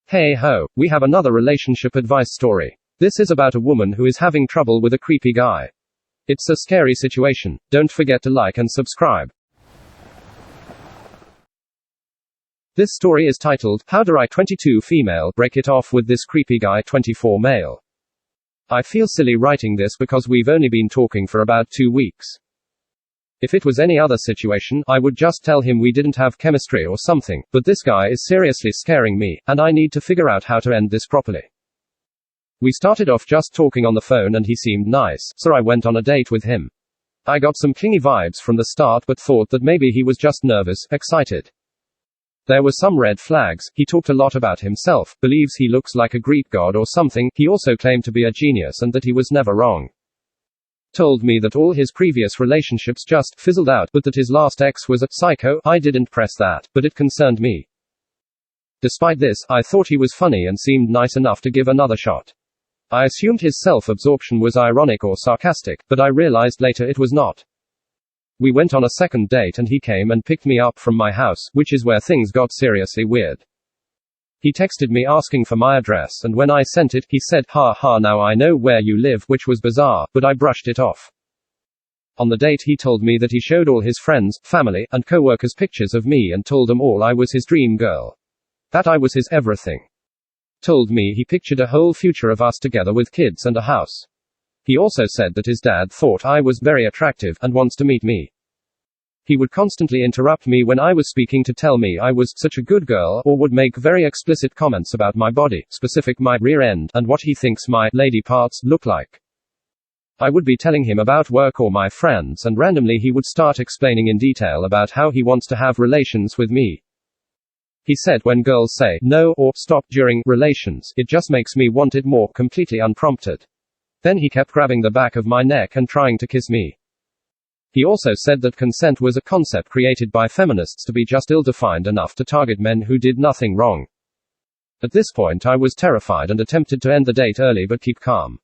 Hey ho, we have another relationship advice story. This is about a woman who is having trouble with a creepy guy. It's a scary situation. Don't forget to like and subscribe. This story is titled, How Do I 22 Female Break It Off with This Creepy Guy 24 Male. I feel silly writing this because we've only been talking for about 2 weeks. If it was any other situation, I would just tell him we didn't have chemistry or something, but this guy is seriously scaring me, and I need to figure out how to end this properly. We started off just talking on the phone and he seemed nice, so I went on a date with him. I got some clingy vibes from the start but thought that maybe he was just nervous, excited. There were some red flags. He talked a lot about himself, believes he looks like a Greek god or something. He also claimed to be a genius and that he was never wrong. Told me that all his previous relationships just fizzled out, but that his last ex was a psycho. I didn't press that, but it concerned me. Despite this, I thought he was funny and seemed nice enough to give another shot. I assumed his self-absorption was ironic or sarcastic, but I realized later it was not. We went on a second date and he came and picked me up from my house, which is where things got seriously weird. He texted me asking for my address, and when I sent it, he said, "Ha ha, now I know where you live," which was bizarre, but I brushed it off. On the date he told me that he showed all his friends, family, and co-workers pictures of me and told them all I was his dream girl. That I was his everything. Told me he pictured a whole future of us together with kids and a house. He also said that his dad thought I was very attractive and wants to meet me. He would constantly interrupt me when I was speaking to tell me I was such a good girl, or would make very explicit comments about my body, specific my rear end, and what he thinks my lady parts look like. I would be telling him about work or my friends, and randomly he would start explaining in detail about how he wants to have relations with me. He said when girls say no or stop during relations, it just makes me want it more, completely unprompted. Then he kept grabbing the back of my neck and trying to kiss me. He also said that consent was a concept created by feminists to be just ill-defined enough to target men who did nothing wrong. At this point I was terrified and attempted to end the date early but keep calm.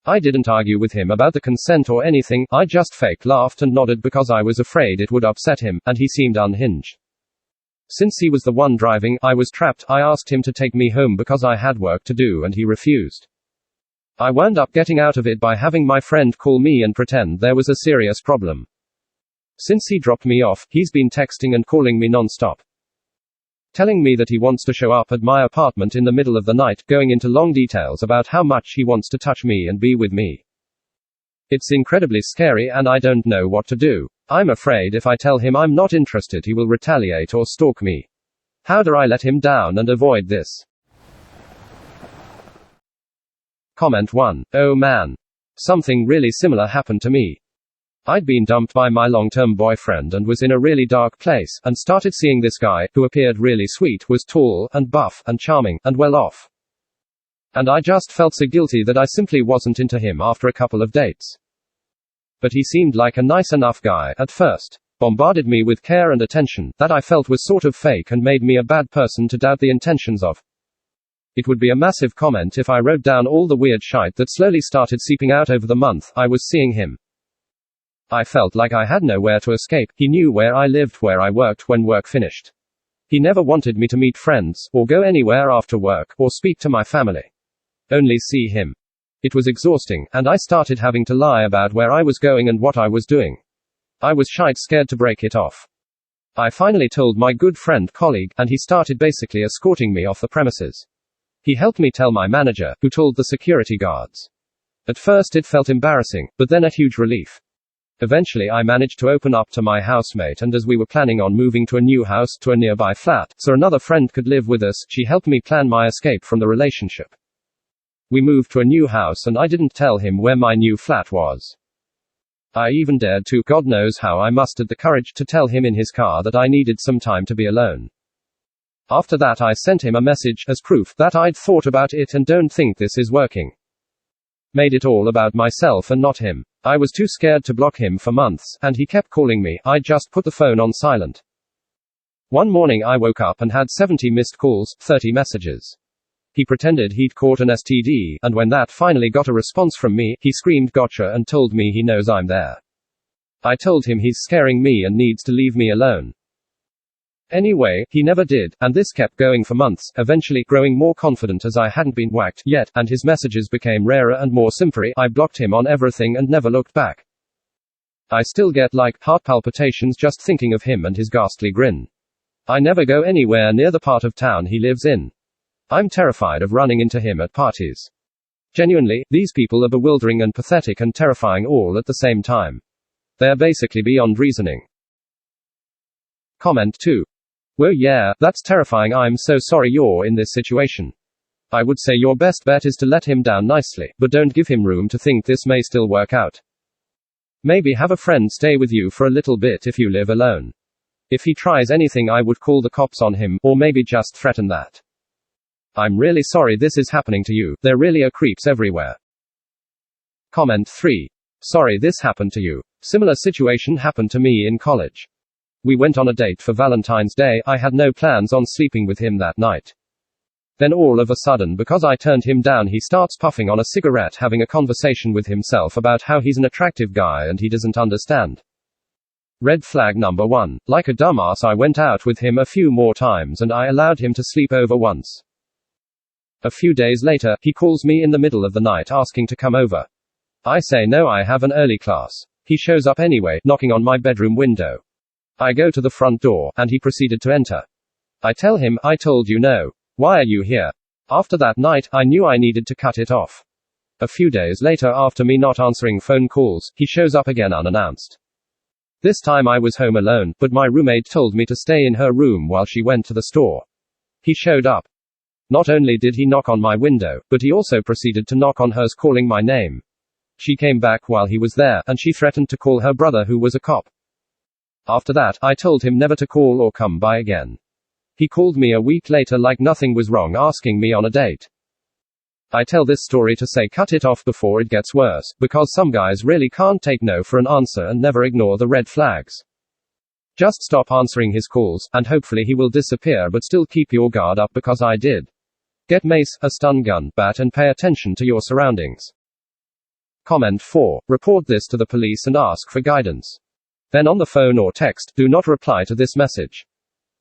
I didn't argue with him about the consent or anything, I just fake laughed and nodded because I was afraid it would upset him, and he seemed unhinged. Since he was the one driving, I was trapped. I asked him to take me home because I had work to do and he refused. I wound up getting out of it by having my friend call me and pretend there was a serious problem. Since he dropped me off, he's been texting and calling me non-stop. Telling me that he wants to show up at my apartment in the middle of the night, going into long details about how much he wants to touch me and be with me. It's incredibly scary and I don't know what to do. I'm afraid if I tell him I'm not interested he will retaliate or stalk me. How do I let him down and avoid this? Comment 1. Oh man. Something really similar happened to me. I'd been dumped by my long-term boyfriend and was in a really dark place, and started seeing this guy, who appeared really sweet, was tall, and buff, and charming, and well off. And I just felt so guilty that I simply wasn't into him after a couple of dates. But he seemed like a nice enough guy at first. Bombarded me with care and attention that I felt was sort of fake and made me a bad person to doubt the intentions of. It would be a massive comment if I wrote down all the weird shite that slowly started seeping out over the month I was seeing him. I felt like I had nowhere to escape. He knew where I lived, where I worked when work finished. He never wanted me to meet friends, or go anywhere after work, or speak to my family. Only see him. It was exhausting, and I started having to lie about where I was going and what I was doing. I was shite scared to break it off. I finally told my good friend colleague, and he started basically escorting me off the premises. He helped me tell my manager, who told the security guards. At first it felt embarrassing, but then a huge relief. Eventually I managed to open up to my housemate, and as we were planning on moving to a new house, to a nearby flat, so another friend could live with us, she helped me plan my escape from the relationship. We moved to a new house and I didn't tell him where my new flat was. I even dared to, God knows how I mustered the courage to tell him in his car that I needed some time to be alone. After that I sent him a message, as proof that I'd thought about it and don't think this is working. Made it all about myself and not him. I was too scared to block him for months, and he kept calling me. I just put the phone on silent. One morning I woke up and had 70 missed calls, 30 messages. He pretended he'd caught an STD, and when that finally got a response from me, he screamed gotcha and told me he knows I'm there. I told him he's scaring me and needs to leave me alone. Anyway, he never did, and this kept going for months, eventually growing more confident as I hadn't been whacked yet, and his messages became rarer and more simpery. I blocked him on everything and never looked back. I still get heart palpitations just thinking of him and his ghastly grin. I never go anywhere near the part of town he lives in. I'm terrified of running into him at parties. Genuinely, these people are bewildering and pathetic and terrifying all at the same time. They're basically beyond reasoning. Comment 2. Whoa, yeah, that's terrifying. I'm so sorry you're in this situation. I would say your best bet is to let him down nicely, but don't give him room to think this may still work out. Maybe have a friend stay with you for a little bit if you live alone. If he tries anything, I would call the cops on him, or maybe just threaten that. I'm really sorry this is happening to you. There really are creeps everywhere. Comment 3. Sorry this happened to you. Similar situation happened to me in college. We went on a date for Valentine's Day. I had no plans on sleeping with him that night. Then all of a sudden, because I turned him down, he starts puffing on a cigarette, having a conversation with himself about how he's an attractive guy and he doesn't understand. Red flag number 1. Like a dumbass, I went out with him a few more times and I allowed him to sleep over once. A few days later, he calls me in the middle of the night asking to come over. I say no, I have an early class. He shows up anyway, knocking on my bedroom window. I go to the front door, and he proceeded to enter. I tell him, I told you no. Why are you here? After that night, I knew I needed to cut it off. A few days later, after me not answering phone calls, he shows up again unannounced. This time I was home alone, but my roommate told me to stay in her room while she went to the store. He showed up. Not only did he knock on my window, but he also proceeded to knock on hers, calling my name. She came back while he was there, and she threatened to call her brother, who was a cop. After that, I told him never to call or come by again. He called me a week later like nothing was wrong, asking me on a date. I tell this story to say cut it off before it gets worse, because some guys really can't take no for an answer and never ignore the red flags. Just stop answering his calls, and hopefully he will disappear, but still keep your guard up because I did. Get mace, a stun gun, bat, and pay attention to your surroundings. Comment 4. Report this to the police and ask for guidance. Then on the phone or text, do not reply to this message.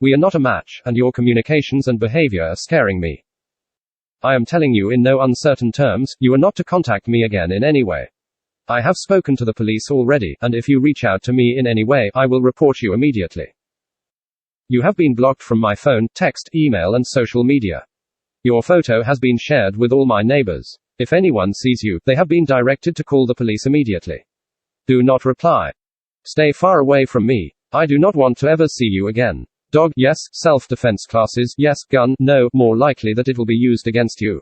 We are not a match, and your communications and behavior are scaring me. I am telling you in no uncertain terms, you are not to contact me again in any way. I have spoken to the police already, and if you reach out to me in any way, I will report you immediately. You have been blocked from my phone, text, email, and social media. Your photo has been shared with all my neighbors. If anyone sees you, they have been directed to call the police immediately. Do not reply. Stay far away from me. I do not want to ever see you again. Dog, yes. Self-defense classes, yes. Gun, no. More likely that it will be used against you.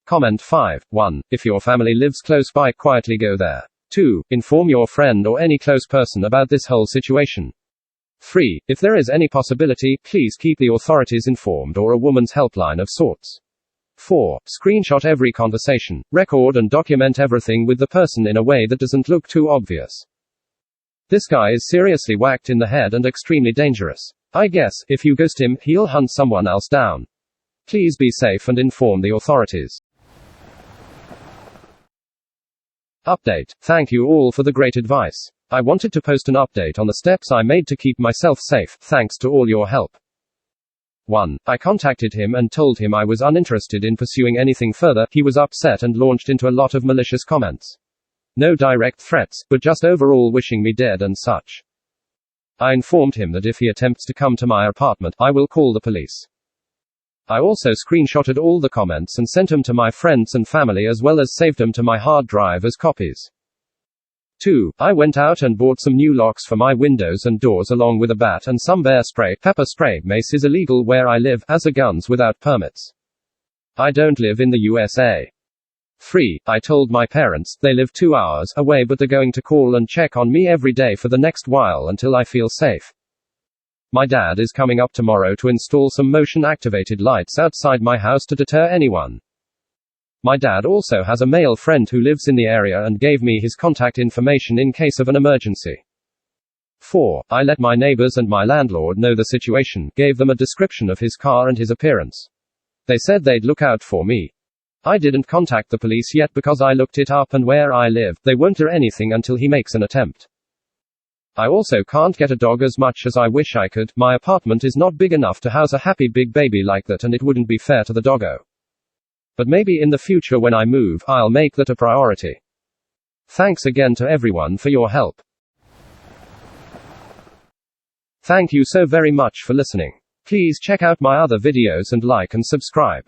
Comment 5. 1. If your family lives close by, quietly go there. 2. Inform your friend or any close person about this whole situation. 3. If there is any possibility, please keep the authorities informed or a woman's helpline of sorts. 4. Screenshot every conversation. Record and document everything with the person in a way that doesn't look too obvious. This guy is seriously whacked in the head and extremely dangerous. I guess, if you ghost him, he'll hunt someone else down. Please be safe and inform the authorities. Update. Thank you all for the great advice. I wanted to post an update on the steps I made to keep myself safe, thanks to all your help. 1. I contacted him and told him I was uninterested in pursuing anything further. He was upset and launched into a lot of malicious comments. No direct threats, but just overall wishing me dead and such. I informed him that if he attempts to come to my apartment, I will call the police. I also screenshotted all the comments and sent them to my friends and family, as well as saved them to my hard drive as copies. 2. I went out and bought some new locks for my windows and doors along with a bat and some bear spray. Pepper spray. Mace is illegal where I live, as are guns without permits. I don't live in the USA. 3. I told my parents, they live 2 hours away, but they're going to call and check on me every day for the next while until I feel safe. My dad is coming up tomorrow to install some motion-activated lights outside my house to deter anyone. My dad also has a male friend who lives in the area and gave me his contact information in case of an emergency. 4. I let my neighbors and my landlord know the situation, gave them a description of his car and his appearance. They said they'd look out for me. I didn't contact the police yet because I looked it up, and where I live, they won't do anything until he makes an attempt. I also can't get a dog as much as I wish I could. My apartment is not big enough to house a happy big baby like that, and it wouldn't be fair to the doggo. But maybe in the future when I move, I'll make that a priority. Thanks again to everyone for your help. Thank you so very much for listening. Please check out my other videos and like and subscribe.